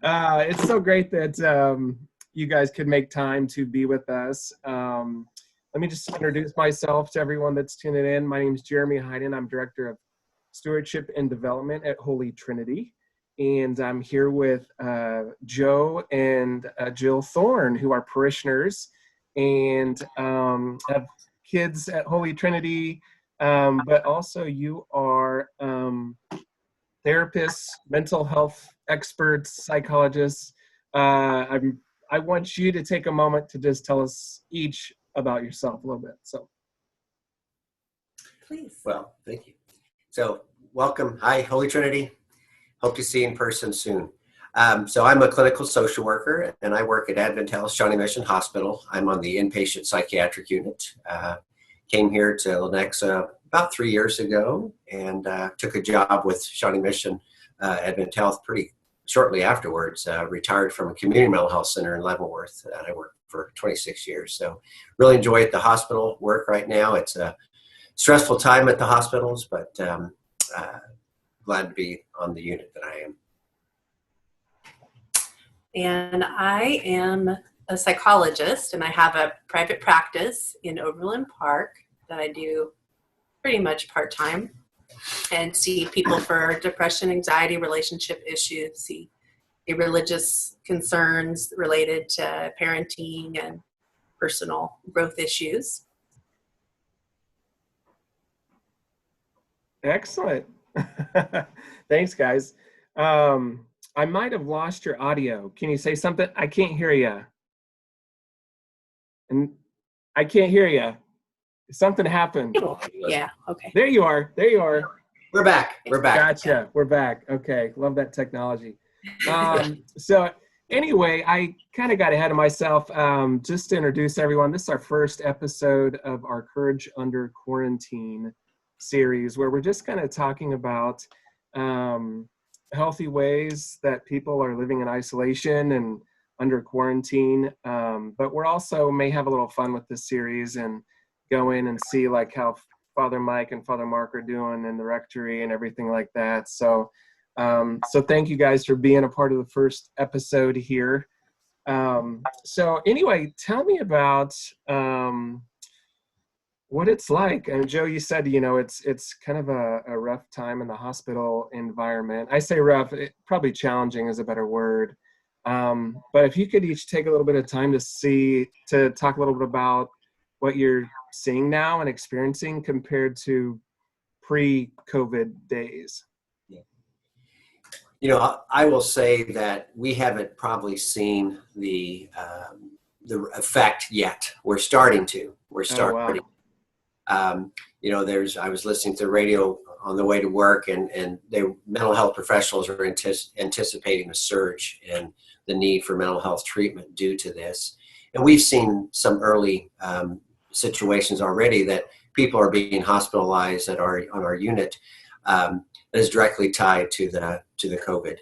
It's so great that you guys could make time to be with us. Let me just introduce myself to everyone that's tuning in. My name is Jeremy Hayden. I'm Director of Stewardship and Development at Holy Trinity. And I'm here with Joe and Jill Thorne, who are parishioners and have kids at Holy Trinity. But also you are therapists, mental health experts, psychologists. I want you to take a moment to just tell us each about yourself a little bit. So, please. Well, thank you. So, welcome. Hi, Holy Trinity. Hope to see you in person soon. So I'm a clinical social worker, and I work at Advent Health Shawnee Mission Hospital. I'm on the inpatient psychiatric unit. Came here to Lenexa about 3 years ago and took a job with Shawnee Mission Advent Health pretty shortly afterwards. Retired from a community mental health center in Leavenworth that I worked for 26 years. So really enjoy the hospital work right now. It's a stressful time at the hospitals, but glad to be on the unit that I am. And I am a psychologist, and I have a private practice in Overland Park that I do pretty much part-time and see people for depression, anxiety, relationship issues, see religious concerns related to parenting and personal growth issues. Excellent. Thanks, guys. I might have lost your audio. Can you say something? I can't hear you. And I can't hear you. Something happened. Yeah, okay. There you are. There you are. We're back. We're back. Gotcha. We're back. Okay. Love that technology. So anyway, I kind of got ahead of myself. Just to introduce everyone, this is our first episode of our Courage Under Quarantine series, where we're just kind of talking about healthy ways that people are living in isolation and under quarantine. But we're also may have a little fun with this series and go in and see like how Father Mike and Father Mark are doing in the rectory and everything like that. So thank you guys for being a part of the first episode here. So anyway, tell me about what it's like. And Joe, you said, it's kind of a rough time in the hospital environment. I say rough, probably challenging is a better word. But if you could each take a little bit of time to talk a little bit about what you're seeing now and experiencing compared to pre-COVID days. I will say that we haven't probably seen the effect yet. We're starting to. Oh, wow. I was listening to the radio on the way to work, and mental health professionals are anticipating a surge in the need for mental health treatment due to this. And we've seen some early situations already that people are being hospitalized on our unit that is directly tied to the COVID.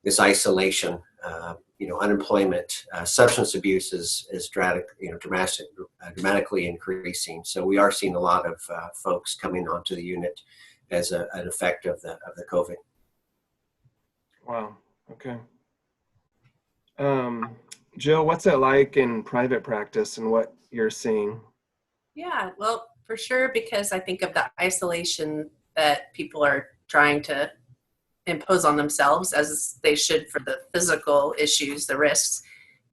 This isolation, unemployment, substance abuse is dramatically increasing. So we are seeing a lot of folks coming onto the unit as an effect of the COVID. Wow. Okay. Jill, what's it like in private practice and what you're seeing? Yeah, well, for sure, because I think of the isolation that people are trying to impose on themselves, as they should for the physical issues, the risks,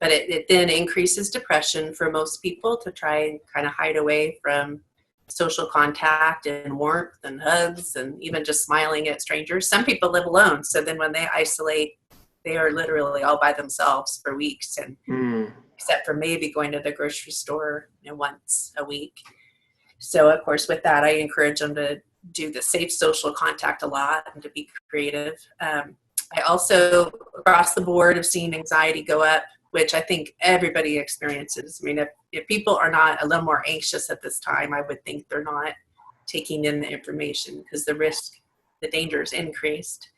but it then increases depression for most people to try and kind of hide away from social contact and warmth and hugs and even just smiling at strangers. Some people live alone, so then when they isolate, they are literally all by themselves for weeks, and except for maybe going to the grocery store once a week. So of course with that, I encourage them to do the safe social contact a lot and to be creative. I also, across the board, have seen anxiety go up, which I think everybody experiences. I mean, if people are not a little more anxious at this time, I would think they're not taking in the information because the risk, the danger is increased.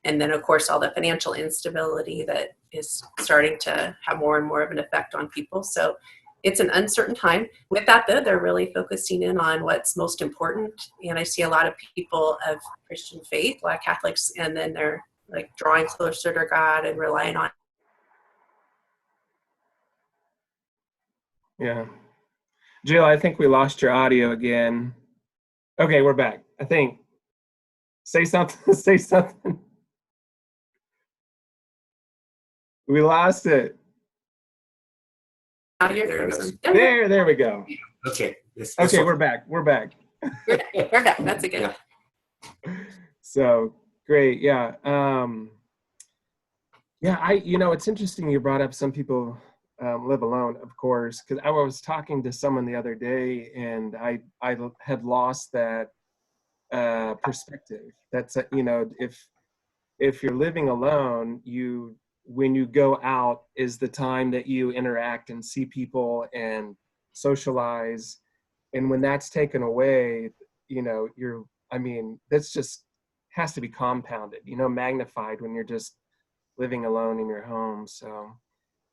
And then, of course, all the financial instability that is starting to have more and more of an effect on people. So it's an uncertain time. With that, though, they're really focusing in on what's most important. And I see a lot of people of Christian faith, a lot of Catholics, and then they're like drawing closer to God and relying on. Yeah. Jill, I think we lost your audio again. Okay, we're back. I think. Say something. Say something. We lost it. Now you're frozen. There we go. Okay. Okay, we're back. We're back. We're back. That's a good. Yeah. So great. Yeah. Yeah, it's interesting you brought up some people live alone, of course, because I was talking to someone the other day and I had lost that perspective. That's, if you're living alone, when you go out is the time that you interact and see people and socialize. And when that's taken away, that's just has to be compounded, magnified when you're just living alone in your home. So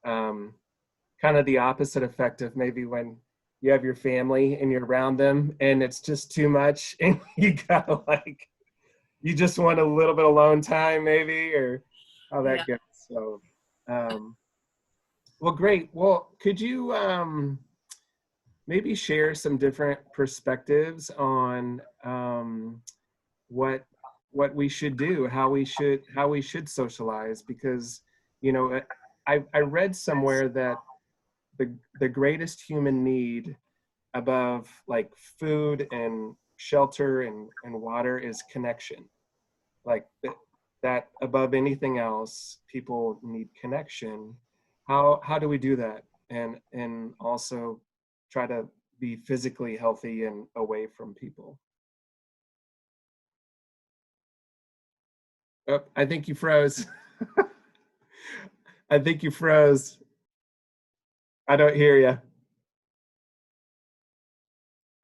kind of the opposite effect of maybe when you have your family and you're around them and it's just too much and you gotta you just want a little bit of alone time maybe, or how that goes. So, well, great. Well, could you maybe share some different perspectives on what we should do, how we should socialize? Because, I read somewhere that the greatest human need above like food and shelter and water is connection. Like that above anything else, people need connection. How do we do that and also try to be physically healthy and away from people? Oh, I think you froze. I think you froze. I don't hear you.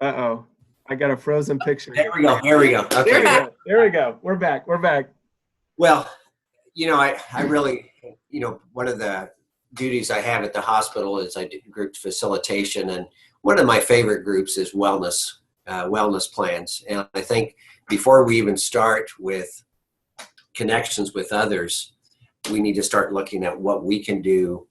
Uh-oh. I got a frozen picture. There we go. Okay. There we go. We're back. Well, I really, one of the duties I have at the hospital is I do group facilitation, and one of my favorite groups is wellness plans. And I think before we even start with connections with others, we need to start looking at what we can do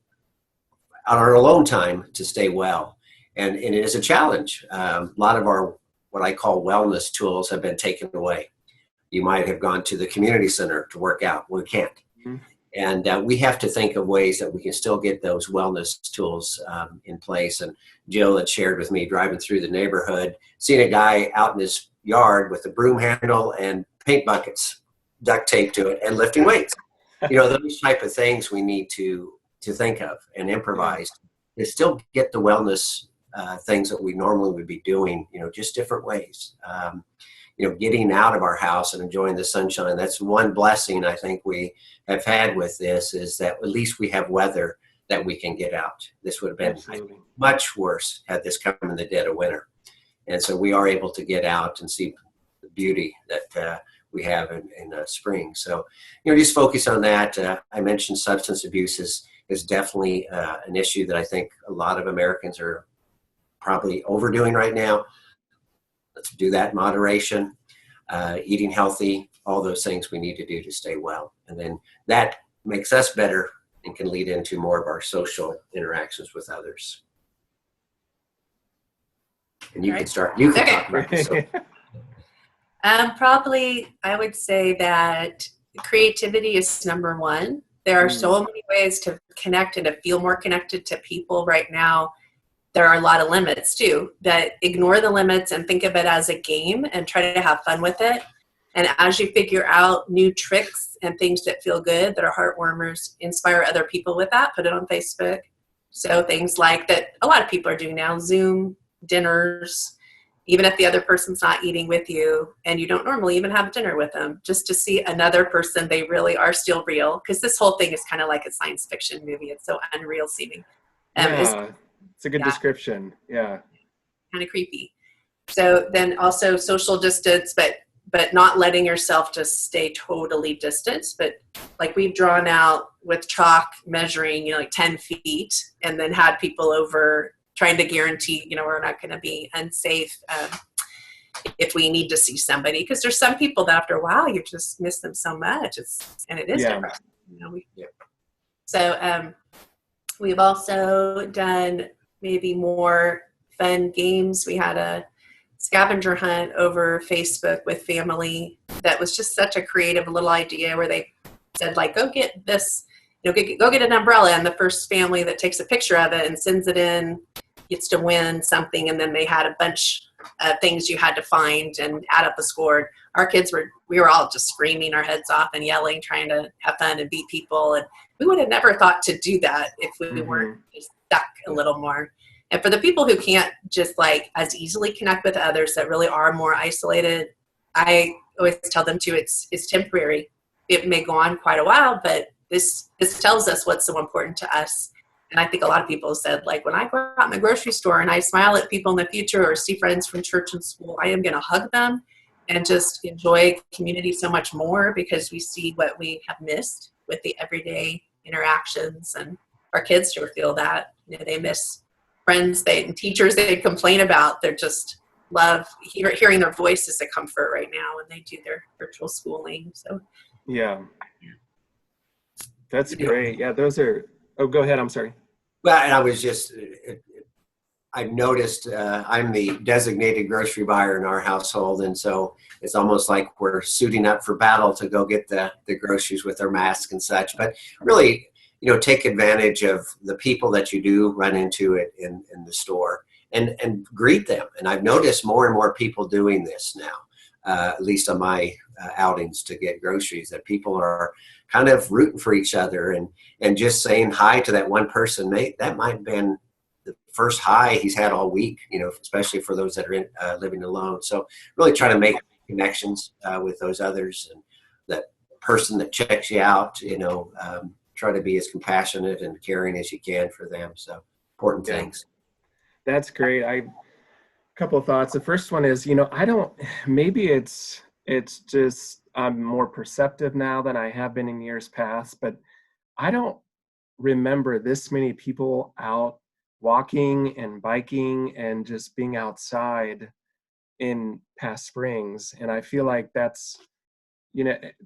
on our alone time to stay well. And it is a challenge. A lot of our, what I call wellness tools, have been taken away. You might have gone to the community center to work out. We can't. Mm-hmm. And we have to think of ways that we can still get those wellness tools in place. And Jill had shared with me driving through the neighborhood, seeing a guy out in his yard with a broom handle and paint buckets duct taped to it and lifting weights. Those type of things we need to think of and improvise to still get the wellness things that we normally would be doing, just different ways. Getting out of our house and enjoying the sunshine. That's one blessing I think we have had with this, is that at least we have weather that we can get out. This would have been much worse had this come in the dead of winter. And so we are able to get out and see the beauty that we have in spring. So, just focus on that. I mentioned substance abuse is definitely an issue that I think a lot of Americans are probably overdoing right now. Let's do that in moderation, eating healthy, all those things we need to do to stay well. And then that makes us better and can lead into more of our social interactions with others. And you can start, you can talk about this. So. Probably I would say that creativity is number one. There are so many ways to connect and to feel more connected to people right now. There are a lot of limits too, that ignore the limits and think of it as a game and try to have fun with it. And as you figure out new tricks and things that feel good, that are heartwarmers, inspire other people with that, put it on Facebook. So things like that a lot of people are doing now, Zoom dinners, even if the other person's not eating with you and you don't normally even have dinner with them, just to see another person, they really are still real. Because this whole thing is kind of like a science fiction movie. It's so unreal seeming. It's a good description. Yeah. Kind of creepy. So then also social distance, but not letting yourself just stay totally distant. But like we've drawn out with chalk measuring, like 10 feet and then had people over trying to guarantee, we're not going to be unsafe. if we need to see somebody, because there's some people that after a while you just miss them so much. And it is different. So we've also done maybe more fun games. We had a scavenger hunt over Facebook with family that was just such a creative little idea where they said, like, go get this, go get an umbrella, and the first family that takes a picture of it and sends it in gets to win something. And then they had a bunch of things you had to find and add up the score. Our kids we were all just screaming our heads off and yelling, trying to have fun and beat people. And we would have never thought to do that if we weren't just stuck a little more. And for the people who can't just like as easily connect with others that really are more isolated, I always tell them too, it's temporary. It may go on quite a while, but this tells us what's so important to us. And I think a lot of people said, like, when I go out in the grocery store and I smile at people in the future or see friends from church and school, I am going to hug them and just enjoy community so much more, because we see what we have missed with the everyday interactions. And our kids sure feel that. They miss friends and teachers they complain about. They're just love hearing their voice is a comfort right now when they do their virtual schooling. So yeah, that's great. Yeah, those are. Oh, go ahead. I'm sorry. Well, and I was just, I noticed I'm the designated grocery buyer in our household. And so it's almost like we're suiting up for battle to go get the groceries with our masks and such. But really, take advantage of the people that you do run into it in the store and greet them. And I've noticed more and more people doing this now, at least on my outings to get groceries, that people are kind of rooting for each other and just saying hi to that one person. That might have been the first hi he's had all week, especially for those that are living alone. So really trying to make connections with those others, and that person that checks you out, try to be as compassionate and caring as you can for them. So important things. That's great. A couple of thoughts. The first one is, maybe it's just I'm more perceptive now than I have been in years past, but I don't remember this many people out walking and biking and just being outside in past springs. And I feel like that's,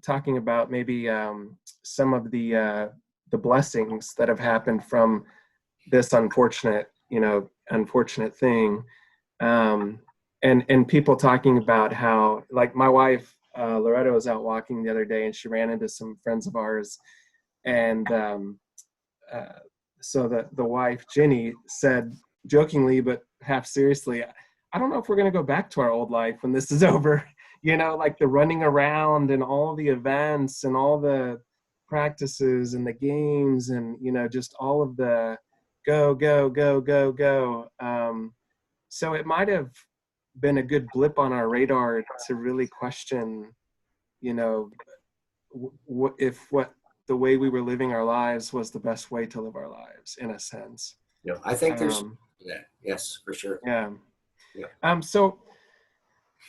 talking about maybe some of the blessings that have happened from this unfortunate thing. And people talking about how, like, my wife, Loretta, was out walking the other day and she ran into some friends of ours. And so the wife, Jenny, said jokingly, but half seriously, I don't know if we're going to go back to our old life when this is over. Like the running around and all the events and all the practices and the games and, just all of the go, go, go, go, go. So it might have been a good blip on our radar to really question, what the way we were living our lives was the best way to live our lives, in a sense. I think there's that. Yes, for sure. Yeah. So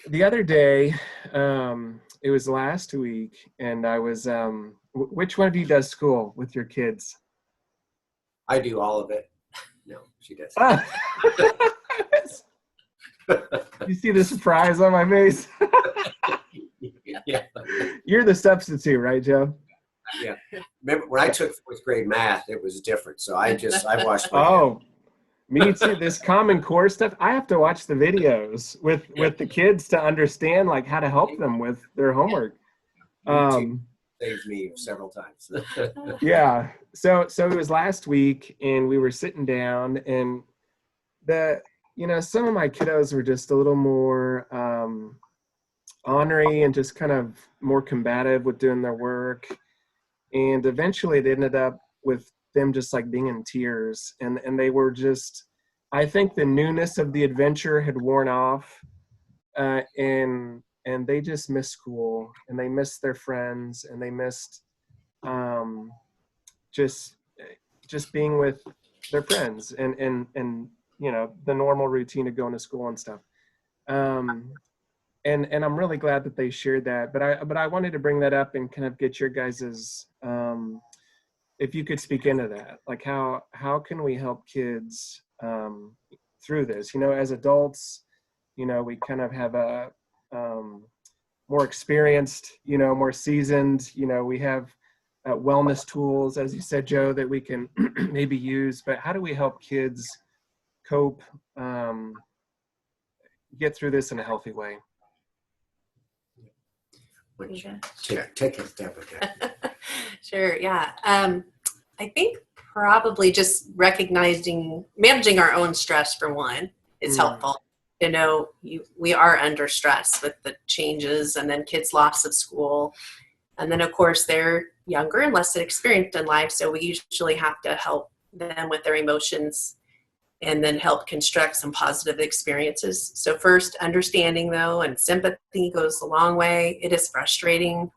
the other day, it was last week, and I was, which one of you does school with your kids? I do all of it. No, she does. You see the surprise on my face? Yeah. You're the substitute, right, Joe? Yeah. Remember when I took fourth grade math, it was different. So I watched. Me too. This Common Core stuff, I have to watch the videos with the kids to understand, like, how to help them with their homework. Saved me several times. Yeah. So it was last week, and we were sitting down, and some of my kiddos were just a little more ornery and just kind of more combative with doing their work. And eventually it ended up with them just like being in tears. And they were just, I think the newness of the adventure had worn off. And they just missed school, and they missed their friends, and they missed just being with their friends and the normal routine of going to school and stuff. And I'm really glad that they shared that, but I wanted to bring that up and kind of get your guys's, if you could speak into that, like how can we help kids through this? As adults, we kind of have a more experienced, more seasoned, we have wellness tools, as you said, Joe, that we can maybe use, but how do we help kids cope, get through this in a healthy way? Take a step with that. Sure, yeah. I think probably just managing our own stress for one is helpful. We are under stress with the changes and then kids' loss of school. And then, of course, they're younger and less experienced in life, so we usually have to help them with their emotions and then help construct some positive experiences. So first, understanding, though, and sympathy goes a long way. It is frustrating,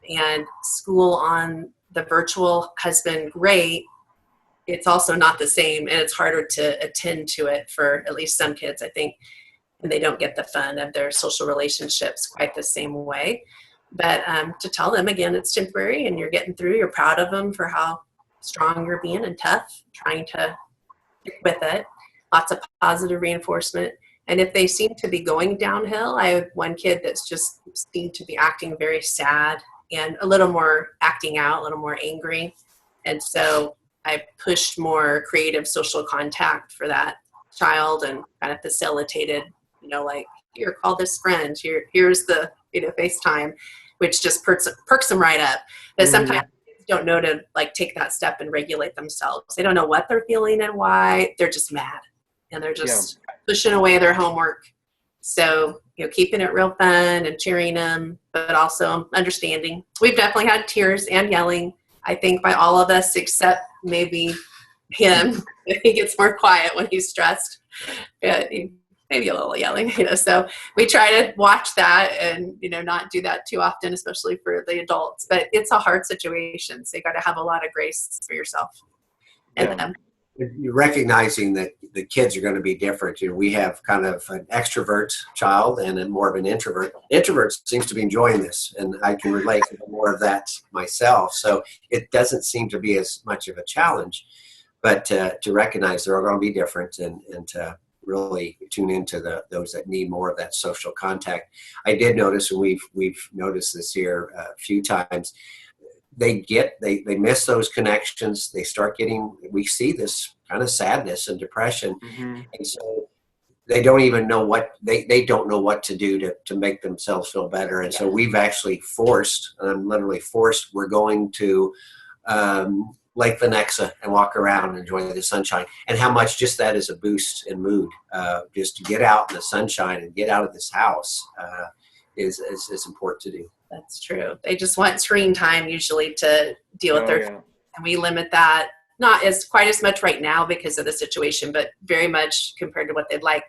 and school on the virtual has been great. It's also not the same, and it's harder to attend to it for at least some kids, I think, and they don't get the fun of their social relationships quite the same way. But to tell them, again, it's temporary, and you're getting through. You're proud of them for how strong you're being and tough, trying to stick with it. Lots of positive reinforcement. And if they seem to be going downhill, I have one kid that's just seemed to be acting very sad and a little more acting out, a little more angry. And so I pushed more creative social contact for that child and kind of facilitated, like, here, call this friend. Here's the, FaceTime, which just perks them right up. But sometimes kids don't know to take that step and regulate themselves. They don't know what they're feeling and why. They're just mad. And they're just pushing away their homework. So, keeping it real fun and cheering them, but also understanding. We've definitely had tears and yelling, I think, by all of us, except maybe him. He gets more quiet when he's stressed. But maybe a little yelling, So we try to watch that and, not do that too often, especially for the adults. But it's a hard situation. So you got to have a lot of grace for yourself. And You're recognizing that the kids are going to be different. We have kind of an extrovert child and then more of an introvert. Introvert seems to be enjoying this, and I can relate to more of that myself. So it doesn't seem to be as much of a challenge, but to recognize they're all going to be different and to really tune into those that need more of that social contact. I did notice, and we've noticed this here a few times, they miss those connections. They start we see this kind of sadness and depression. And so they don't even know they don't know what to do to make themselves feel better. And so we've actually we're going to Lake Lenexa and walk around and enjoy the sunshine, and how much just that is a boost in mood, just to get out in the sunshine and get out of this house is important to do. That's true. They just want screen time usually to deal with and we limit that, not as quite as much right now because of the situation, but very much compared to what they'd like.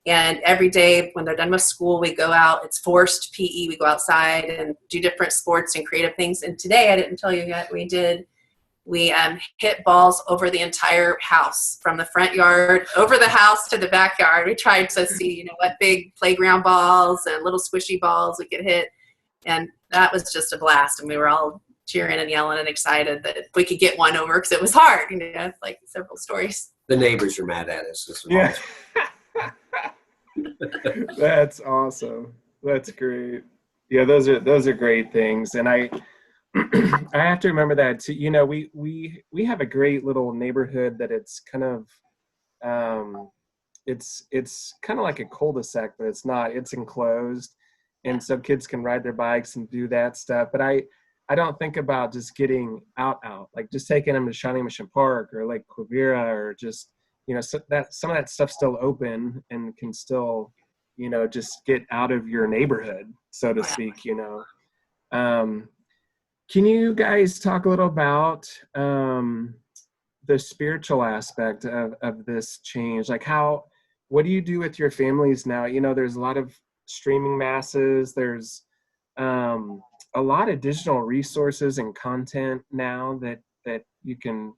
And every day when they're done with school, we go out. It's forced PE. We go outside and do different sports and creative things. And today, I didn't tell you yet, we hit balls over the entire house, from the front yard over the house to the backyard. We tried to see, what big playground balls and little squishy balls we could hit. And that was just a blast. And we were all cheering and yelling and excited that we could get one over because it was hard, like several stories. The neighbors are mad at us. Yeah. That's awesome. That's great. Yeah, those are great things. And I have to remember that too. We have a great little neighborhood that it's kind of it's kind of like a cul-de-sac, but it's not. It's enclosed. And so kids can ride their bikes and do that stuff. But I don't think about just getting out, like just taking them to Shawnee Mission Park or Lake Quivira, or just, so that some of that stuff's still open and can still, just get out of your neighborhood, so to speak, Can you guys talk a little about the spiritual aspect of this change? Like what do you do with your families now? There's a lot of streaming masses. There's a lot of digital resources and content now that you can,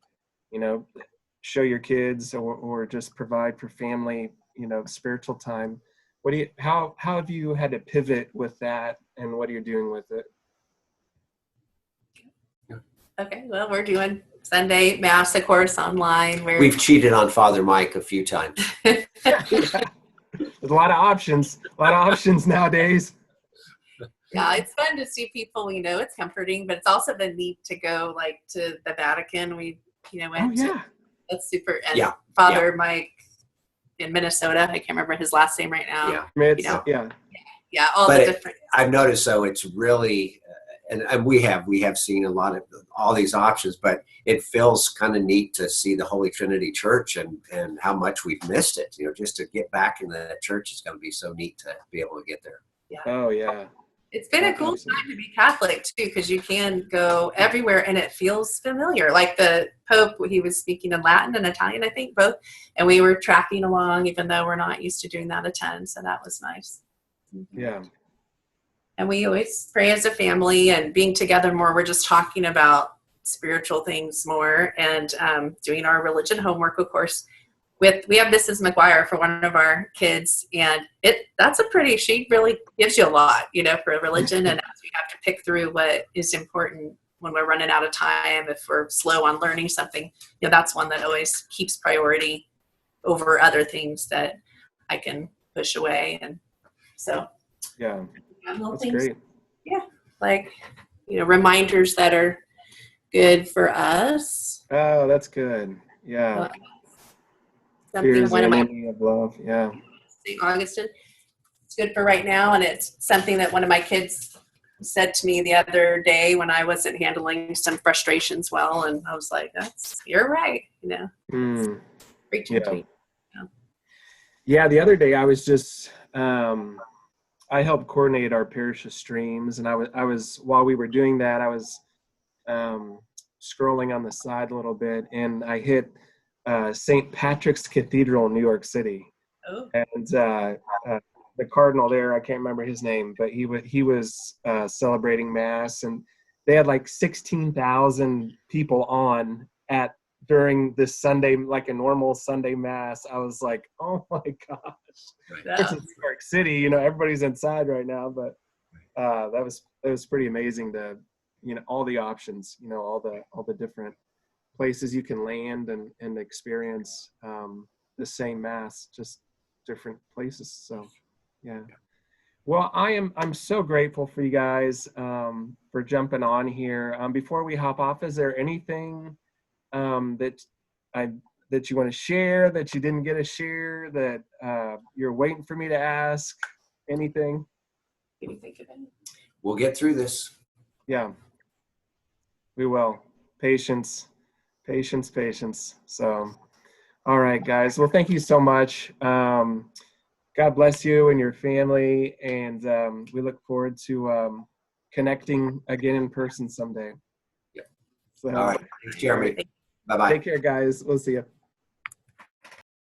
show your kids or just provide for family, spiritual time. How have you had to pivot with that, and what are you doing with it? Okay, well, we're doing Sunday Mass, of course, online. We've cheated on Father Mike a few times. There's a a lot of options. A lot of options nowadays. Yeah, it's fun to see people. It's comforting, but it's also been neat to go like to the Vatican. We went to. That's super. And Yeah. Father Mike in Minnesota. I can't remember his last name right now. Yeah. All but the different. I've noticed, though, it's really, and we have seen a lot of all these options, but it feels kind of neat to see the Holy Trinity Church and how much we've missed it. Just to get back in the church is going to be so neat to be able to get there. Yeah. Oh yeah. It's been a cool time to be Catholic too, because you can go everywhere and it feels familiar. Like the Pope, he was speaking in Latin and Italian, I think, both, and we were tracking along, even though we're not used to doing that a ton. So that was nice. Yeah. And we always pray as a family and being together more. We're just talking about spiritual things more and doing our religion homework, of course. We have Mrs. McGuire for one of our kids, and she really gives you a lot, for religion, and as we have to pick through what is important when we're running out of time, if we're slow on learning something, that's one that always keeps priority over other things that I can push away. And so yeah, that's things, great. Yeah, like reminders that are good for us. Oh, that's good. Yeah. Something one of my of love. Yeah. St. Augustine. It's good for right now, and it's something that one of my kids said to me the other day when I wasn't handling some frustrations well, and I was like, "You're right," Preaching to me. Yeah, the other day I was just I helped coordinate our parish of streams, and I was while we were doing that, I was scrolling on the side a little bit, and I hit St. Patrick's Cathedral in New York City. Oh. And the cardinal there, I can't remember his name, but he was celebrating Mass, and they had like 16,000 people on during this Sunday, like a normal Sunday Mass. I was like, oh my gosh. It's in New York City, everybody's inside right now, but that was pretty amazing to, all the options, all the different places you can land and experience the same Mass, just different places. So yeah. Well, I'm so grateful for you guys for jumping on here. Before we hop off, is there anything that you want to share that you didn't get to share that you're waiting for me to ask? Anything? Can you think of it? We'll get through this. Yeah, we will. Patience. So, all right, guys. Well, thank you so much. God bless you and your family, and we look forward to connecting again in person someday. Yep. So, all right. Thanks, Jeremy. Bye-bye. Take care, guys. We'll see you.